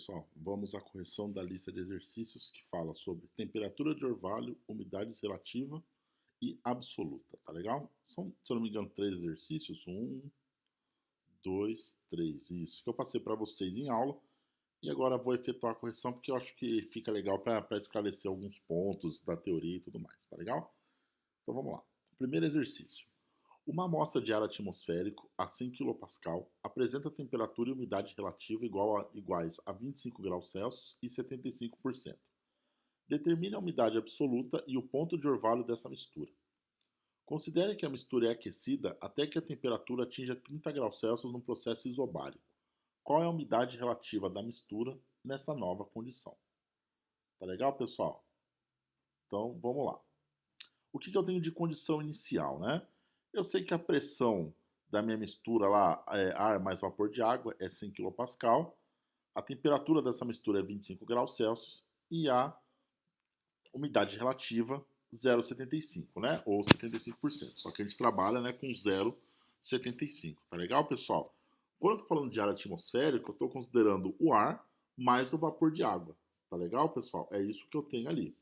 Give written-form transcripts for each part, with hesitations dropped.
Pessoal, vamos à correção da lista de exercícios que fala sobre temperatura de orvalho, umidade relativa e absoluta, tá legal? São, se eu não me engano, 3 exercícios. 1, 2, 3, isso, que eu passei para vocês em aula. E agora vou efetuar a correção porque eu acho que fica legal para esclarecer alguns pontos da teoria e tudo mais, tá legal? Então vamos lá. Primeiro exercício. Uma amostra de ar atmosférico a 100 kPa apresenta temperatura e umidade relativa iguais a 25 graus Celsius e 75%. Determine a umidade absoluta e o ponto de orvalho dessa mistura. Considere que a mistura é aquecida até que a temperatura atinja 30 graus Celsius no processo isobárico. Qual é a umidade relativa da mistura nessa nova condição? Tá legal, pessoal? Então, vamos lá. O que eu tenho de condição inicial, né? Eu sei que a pressão da minha mistura lá, ar mais vapor de água, é 100 kPa. A temperatura dessa mistura é 25 graus Celsius e a umidade relativa 0,75, né? Ou 75%. Só que a gente trabalha, né, com 0,75. Tá legal, pessoal? Quando eu tô falando de ar atmosférico, eu estou considerando o ar mais o vapor de água. Tá legal, pessoal? É isso que eu tenho ali.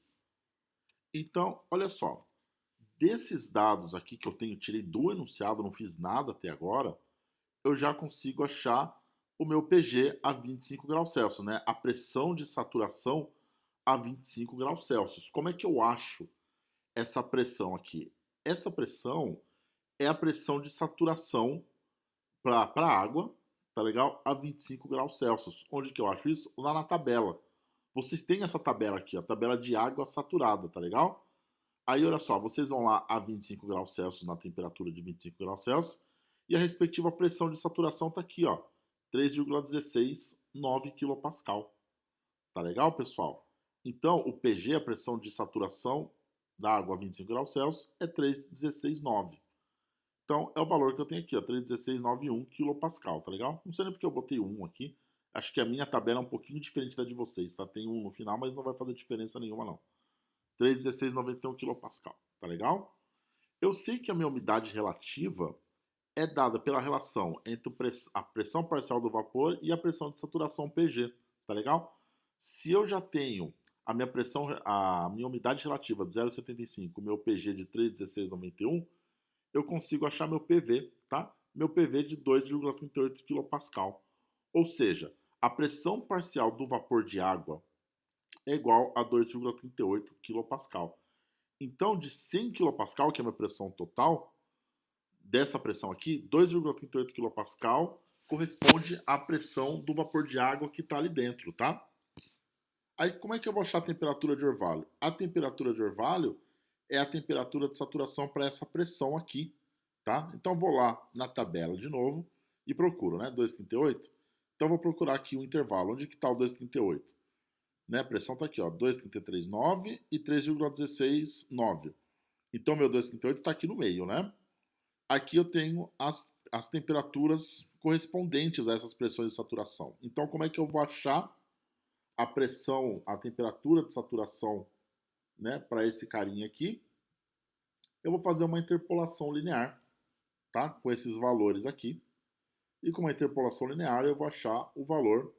Então, olha só. Desses dados aqui que eu tenho, tirei do enunciado, não fiz nada até agora, eu já consigo achar o meu PG a 25 graus Celsius, né? A pressão de saturação a 25 graus Celsius. Como é que eu acho essa pressão aqui? Essa pressão é a pressão de saturação para a água, tá legal? A 25 graus Celsius. Onde que eu acho isso? Lá na tabela. Vocês têm essa tabela aqui, a tabela de água saturada, tá legal? Aí, olha só, vocês vão lá a 25 graus Celsius, na temperatura de 25 graus Celsius, e a respectiva pressão de saturação está aqui, ó, 3,169 kPa. Tá legal, pessoal? Então, o PG, a pressão de saturação da água a 25 graus Celsius, é 3,169. Então, é o valor que eu tenho aqui, ó, 3,16991 kPa, tá legal? Não sei nem porque eu botei 1 aqui. Acho que a minha tabela é um pouquinho diferente da de vocês, tá? Tem 1 no final, mas não vai fazer diferença nenhuma, não. 3,1691 kPa, tá legal? Eu sei que a minha umidade relativa é dada pela relação entre a pressão parcial do vapor e a pressão de saturação PG, tá legal? Se eu já tenho a minha umidade relativa de 0,75, o meu PG de 3,1691, eu consigo achar meu PV, tá? Meu PV de 2,38 kPa. Ou seja, a pressão parcial do vapor de água é igual a 2,38 kPa. Então, de 100 kPa, que é a minha pressão total, dessa pressão aqui, 2,38 kPa corresponde à pressão do vapor de água que está ali dentro, tá? Aí, como é que eu vou achar a temperatura de orvalho? A temperatura de orvalho é a temperatura de saturação para essa pressão aqui, tá? Então, vou lá na tabela de novo e procuro, né? 2,38. Então, vou procurar aqui o intervalo. Onde que está o 2,38? Né? A pressão está aqui, ó, 2,339 e 3,169. Então, meu 2,38 está aqui no meio, né? Aqui eu tenho as temperaturas correspondentes a essas pressões de saturação. Então, como é que eu vou achar a pressão, a temperatura de saturação, né, para esse carinha aqui? Eu vou fazer uma interpolação linear, tá? Com esses valores aqui. E com uma interpolação linear eu vou achar o valor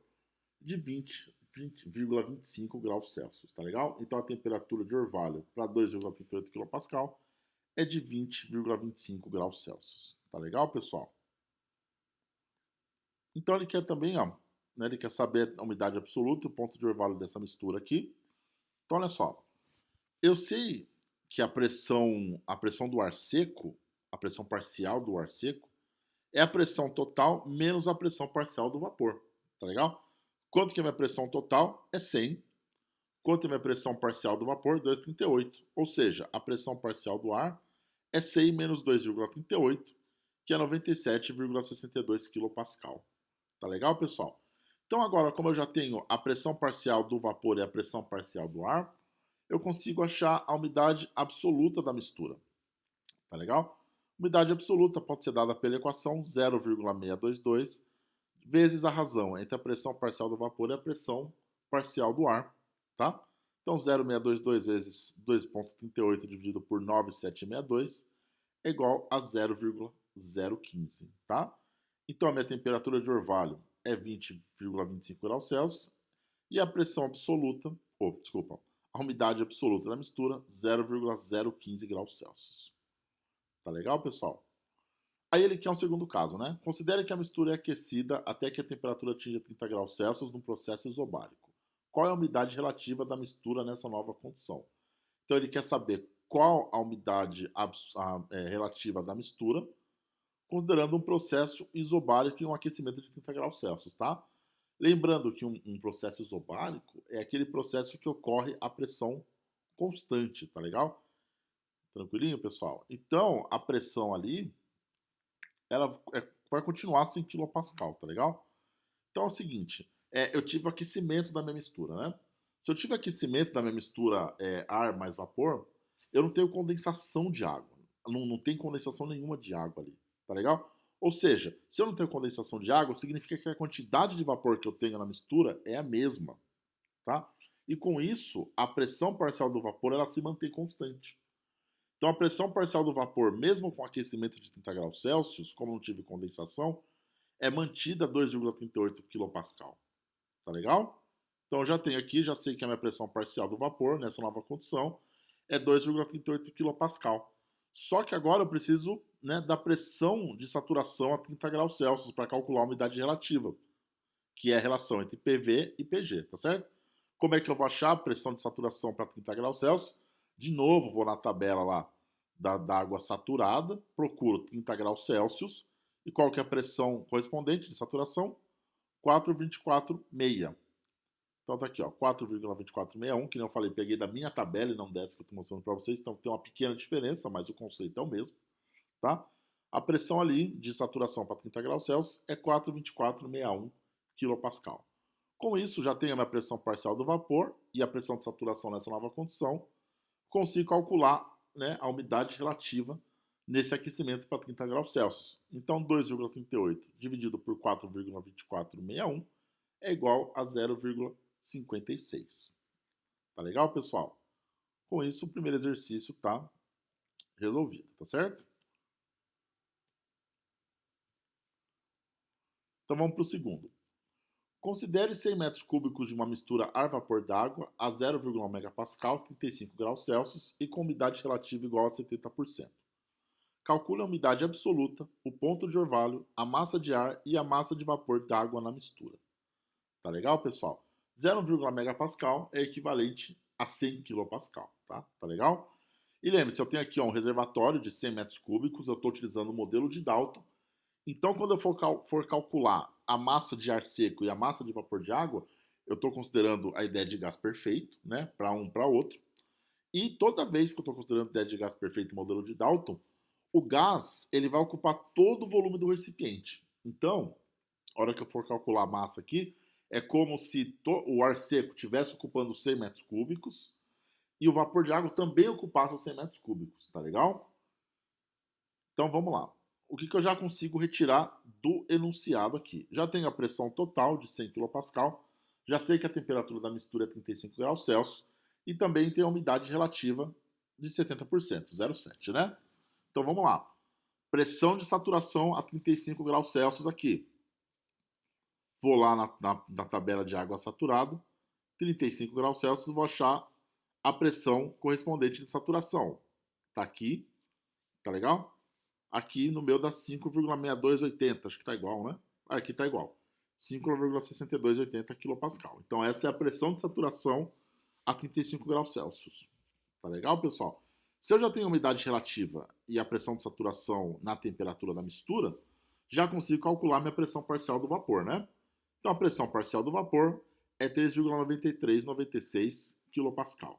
de 20,25 graus Celsius, tá legal? Então a temperatura de orvalho para 2,38 kPa é de 20,25 graus Celsius. Tá legal, pessoal? Então ele quer também, ó, né, ele quer saber a umidade absoluta, o ponto de orvalho dessa mistura aqui. Então olha só, eu sei que a pressão do ar seco, a pressão parcial do ar seco, é a pressão total menos a pressão parcial do vapor, tá legal? Quanto que é a minha pressão total? É 100. Quanto é a minha pressão parcial do vapor? 2,38. Ou seja, a pressão parcial do ar é 100 menos 2,38, que é 97,62 kPa. Tá legal, pessoal? Então agora, como eu já tenho a pressão parcial do vapor e a pressão parcial do ar, eu consigo achar a umidade absoluta da mistura. Tá legal? Umidade absoluta pode ser dada pela equação 0,622 vezes a razão entre a pressão parcial do vapor e a pressão parcial do ar, tá? Então 0,622 vezes 2,38 dividido por 9,762 é igual a 0,015, tá? Então a minha temperatura de orvalho é 20,25 graus Celsius, E a pressão absoluta, desculpa, a umidade absoluta da mistura, 0,015 graus Celsius. Tá legal, pessoal? Aí ele quer um segundo caso, né? Considere que a mistura é aquecida até que a temperatura atinja 30 graus Celsius num processo isobárico. Qual é a umidade relativa da mistura nessa nova condição? Então ele quer saber qual a umidade relativa da mistura, considerando um processo isobárico e um aquecimento de 30 graus Celsius, tá? Lembrando que um processo isobárico é aquele processo que ocorre a pressão constante, tá legal? Tranquilinho, pessoal? Então, a pressão ali, ela vai continuar 100 kPa, tá legal? Então é o seguinte, eu tive o aquecimento da minha mistura, né? Se eu tive aquecimento da minha mistura ar mais vapor, eu não tenho condensação de água. Não tem condensação nenhuma de água ali, tá legal? Ou seja, se eu não tenho condensação de água, significa que a quantidade de vapor que eu tenho na mistura é a mesma, tá? E com isso, a pressão parcial do vapor ela se mantém constante. Então a pressão parcial do vapor, mesmo com aquecimento de 30 graus Celsius, como não tive condensação, é mantida a 2,38 kPa. Tá legal? Então eu já tenho aqui, já sei que a minha pressão parcial do vapor, nessa nova condição, é 2,38 kPa. Só que agora eu preciso, né, da pressão de saturação a 30 graus Celsius para calcular a umidade relativa, que é a relação entre PV e PG, tá certo? Como é que eu vou achar a pressão de saturação para 30 graus Celsius? De novo, vou na tabela lá da água saturada, procuro 30 graus Celsius, e qual que é a pressão correspondente de saturação? 4,24,6. Então tá aqui, ó, 4,2461, que nem eu falei, peguei da minha tabela e não dessa que eu tô mostrando para vocês, então tem uma pequena diferença, mas o conceito é o mesmo, tá? A pressão ali de saturação para 30 graus Celsius é 4,2461 kPa. Com isso, já tenho a minha pressão parcial do vapor e a pressão de saturação nessa nova condição, consigo calcular, né, a umidade relativa nesse aquecimento para 30 graus Celsius. Então, 2,38 dividido por 4,2461 é igual a 0,56. Tá legal, pessoal? Com isso, o primeiro exercício tá resolvido, tá certo? Então vamos para o segundo. Considere 100 metros cúbicos de uma mistura ar-vapor d'água a 0,1 MPa, 35 graus Celsius e com umidade relativa igual a 70%. Calcule a umidade absoluta, o ponto de orvalho, a massa de ar e a massa de vapor d'água na mistura. Tá legal, pessoal? 0,1 megapascal é equivalente a 100 kilopascal, tá? Tá legal? E lembre-se, eu tenho aqui ó, um reservatório de 100 metros cúbicos, eu estou utilizando o modelo de Dalton. Então, quando eu for calcular a massa de ar seco e a massa de vapor de água, eu estou considerando a ideia de gás perfeito, né? Para um para outro. E toda vez que eu estou considerando a ideia de gás perfeito e modelo de Dalton, o gás ele vai ocupar todo o volume do recipiente. Então, a hora que eu for calcular a massa aqui, é como se o ar seco estivesse ocupando 100 metros cúbicos e o vapor de água também ocupasse os 100 metros cúbicos, tá legal? Então vamos lá. O que eu já consigo retirar do enunciado aqui? Já tenho a pressão total de 100 kPa, já sei que a temperatura da mistura é 35 graus Celsius e também tem a umidade relativa de 70%, 0,7, né? Então vamos lá. Pressão de saturação a 35 graus Celsius aqui. Vou lá na tabela de água saturada, 35 graus Celsius, vou achar a pressão correspondente de saturação. Tá aqui, tá legal? Aqui no meu dá 5,6280, acho que tá igual, né? Aqui tá igual. 5,6280 kPa. Então essa é a pressão de saturação a 35 graus Celsius. Tá legal, pessoal? Se eu já tenho umidade relativa e a pressão de saturação na temperatura da mistura, já consigo calcular minha pressão parcial do vapor, né? Então a pressão parcial do vapor é 3,9396 kPa.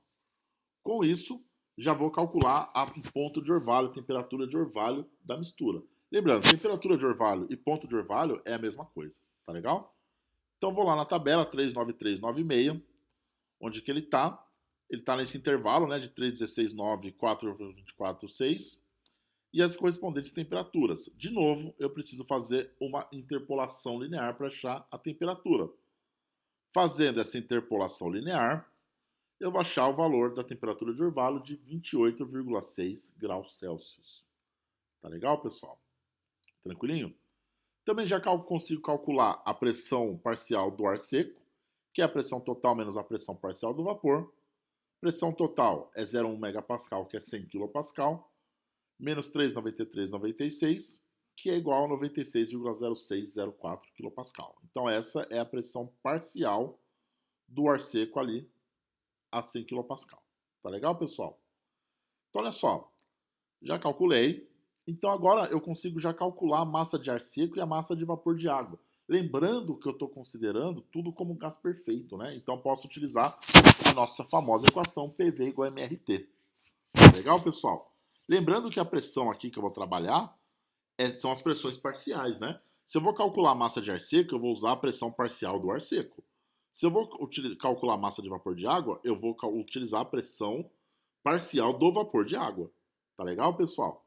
Com isso, já vou calcular o ponto de orvalho, a temperatura de orvalho da mistura. Lembrando, temperatura de orvalho e ponto de orvalho é a mesma coisa, tá legal? Então vou lá na tabela 39396, onde que ele está. Ele está nesse intervalo, né, de 3,16,9 e 4,24,6 e as correspondentes temperaturas. De novo, eu preciso fazer uma interpolação linear para achar a temperatura. Fazendo essa interpolação linear, eu vou achar o valor da temperatura de orvalho de 28,6 graus Celsius. Tá legal, pessoal? Tranquilinho? Também já consigo calcular a pressão parcial do ar seco, que é a pressão total menos a pressão parcial do vapor. Pressão total é 0,1 megapascal, que é 100 kilopascal, menos 393,96, que é igual a 96,0604 kilopascal. Então essa é a pressão parcial do ar seco ali a 100 kilopascal. Tá legal, pessoal? Então olha só, já calculei. Então agora eu consigo já calcular a massa de ar seco e a massa de vapor de água. Lembrando que eu estou considerando tudo como gás perfeito, né? Então posso utilizar a nossa famosa equação PV igual a MRT. Legal, pessoal? Lembrando que a pressão aqui que eu vou trabalhar são as pressões parciais, né? Se eu vou calcular a massa de ar seco, eu vou usar a pressão parcial do ar seco. Se eu vou calcular a massa de vapor de água, eu vou utilizar a pressão parcial do vapor de água. Tá legal, pessoal?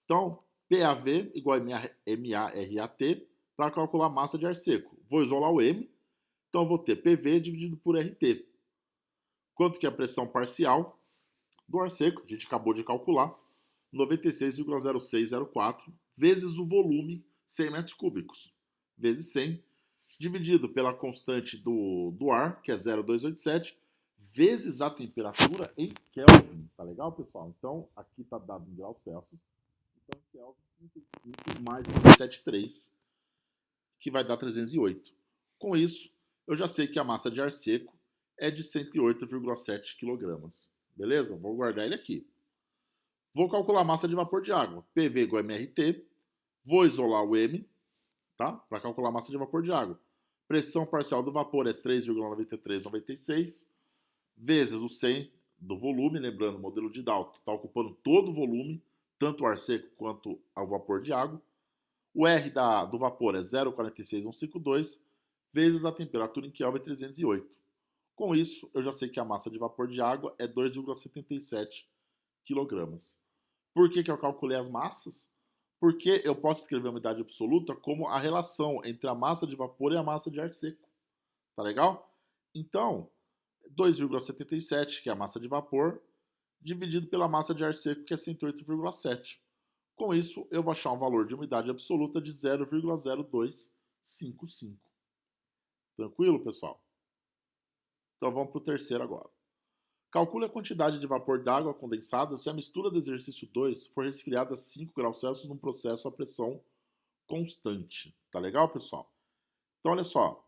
Então, PAV igual a MARAT para calcular a massa de ar seco. Vou isolar o M, então eu vou ter PV dividido por RT. Quanto que é a pressão parcial do ar seco? A gente acabou de calcular. 96,0604 vezes o volume, 100 metros cúbicos, vezes 100, dividido pela constante do ar, que é 0,287, vezes a temperatura em Kelvin. Tá legal, pessoal? Então, aqui está dado em graus Celsius. Então, em Kelvin, 35 mais 173, que vai dar 308. Com isso, eu já sei que a massa de ar seco é de 108,7 kg. Beleza? Vou guardar ele aqui. Vou calcular a massa de vapor de água. PV igual a MRT. Vou isolar o M, tá? Para calcular a massa de vapor de água. Pressão parcial do vapor é 3,9396 vezes o 100 do volume. Lembrando, o modelo de Dalton está ocupando todo o volume, tanto o ar seco quanto o vapor de água. O R do vapor é 0,46152 vezes a temperatura em Kelvin 308. Com isso, eu já sei que a massa de vapor de água é 2,77 kg. Por que eu calculei as massas? Porque eu posso escrever a unidade absoluta como a relação entre a massa de vapor e a massa de ar seco. Tá legal? Então, 2,77, que é a massa de vapor, dividido pela massa de ar seco, que é 108,7. Com isso, eu vou achar um valor de unidade absoluta de 0,0255. Tranquilo, pessoal? Então vamos para o terceiro agora. Calcule a quantidade de vapor d'água condensada se a mistura do exercício 2 for resfriada a 5 graus Celsius num processo a pressão constante. Tá legal, pessoal? Então, olha só.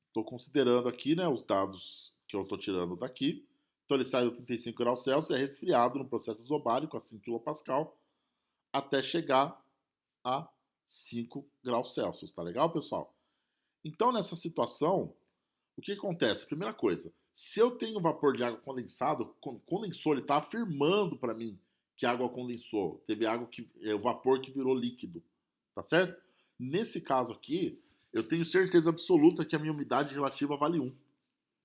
Estou considerando aqui, né, os dados que eu estou tirando daqui. Então, ele sai do 35 graus Celsius, é resfriado no processo isobárico a 5 kPa até chegar a 5 graus Celsius. Tá legal, pessoal? Então, nessa situação, o que acontece? Primeira coisa, se eu tenho vapor de água condensado, condensou, ele está afirmando para mim que a água condensou. Teve água o vapor que virou líquido, tá certo? Nesse caso aqui, eu tenho certeza absoluta que a minha umidade relativa vale 1,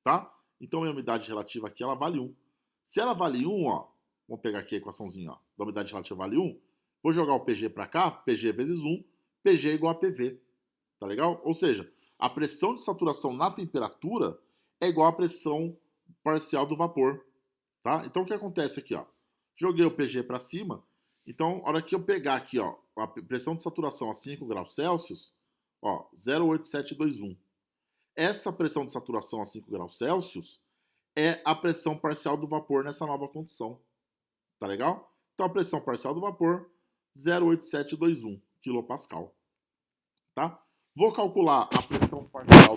tá? Então a minha umidade relativa aqui, ela vale 1. Se ela vale 1, ó, vamos pegar aqui a equaçãozinha, ó, da umidade relativa vale 1, vou jogar o PG para cá, PG vezes 1, PG igual a PV, tá legal? Ou seja, a pressão de saturação na temperatura é igual à pressão parcial do vapor, tá? Então o que acontece aqui, ó? Joguei o PG para cima, então a hora que eu pegar aqui, ó, a pressão de saturação a 5 graus Celsius, ó, 0,8721. Essa pressão de saturação a 5 graus Celsius é a pressão parcial do vapor nessa nova condição. Tá legal? Então a pressão parcial do vapor, 0,8721 kPa. Tá? Vou calcular a pressão parcial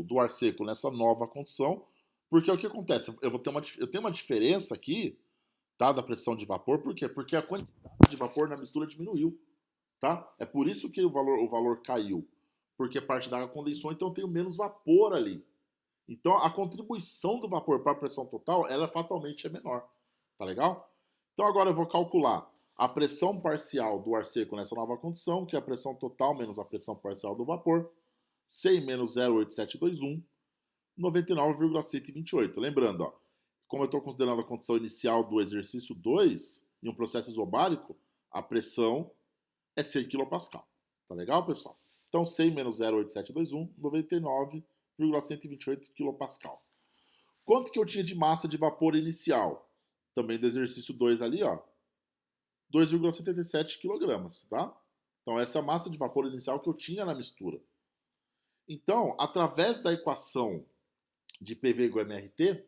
do ar seco nessa nova condição, porque o que acontece? Eu tenho uma diferença aqui, tá, da pressão de vapor, por quê? Porque a quantidade de vapor na mistura diminuiu, tá? É por isso que o valor caiu, porque parte da água condensou, então eu tenho menos vapor ali. Então a contribuição do vapor para a pressão total, ela fatalmente é menor, tá legal? Então agora eu vou calcular a pressão parcial do ar seco nessa nova condição, que é a pressão total menos a pressão parcial do vapor, 100 menos 0,8721, 99,128. Lembrando, ó, como eu estou considerando a condição inicial do exercício 2, em um processo isobárico, a pressão é 100 kPa. Tá legal, pessoal? Então, 100 menos 0,8721, 99,128 kPa. Quanto que eu tinha de massa de vapor inicial? Também do exercício 2 ali, ó. 2,77 kg, tá? Então essa é a massa de vapor inicial que eu tinha na mistura. Então, através da equação de PV igual a MRT,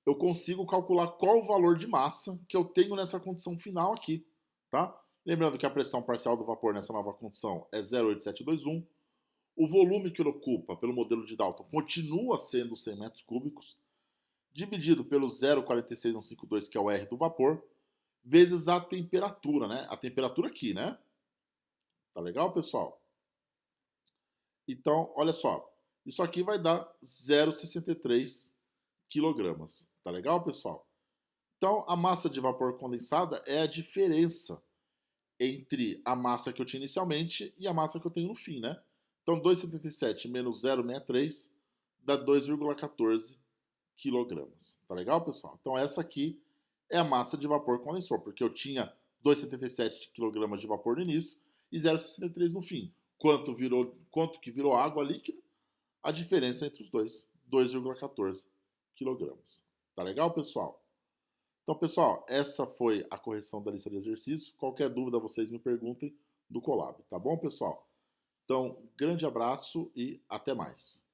eu consigo calcular qual o valor de massa que eu tenho nessa condição final aqui, tá? Lembrando que a pressão parcial do vapor nessa nova condição é 0,8721. O volume que ele ocupa pelo modelo de Dalton continua sendo 100 metros cúbicos, dividido pelo 0,46152, que é o R do vapor, vezes a temperatura, né? A temperatura aqui, né? Tá legal, pessoal? Então, olha só. Isso aqui vai dar 0,63 quilogramas. Tá legal, pessoal? Então, a massa de vapor condensada é a diferença entre a massa que eu tinha inicialmente e a massa que eu tenho no fim, né? Então, 2,77 menos 0,63 dá 2,14 quilogramas. Tá legal, pessoal? Então, essa aqui é a massa de vapor condensou, porque eu tinha 2,77 quilogramas de vapor no início e 0,63 no fim. Quanto que virou água líquida? A diferença entre os dois, 2,14 quilogramas. Tá legal, pessoal? Então, pessoal, essa foi a correção da lista de exercícios. Qualquer dúvida, vocês me perguntem do Colab, tá bom, pessoal? Então, grande abraço e até mais.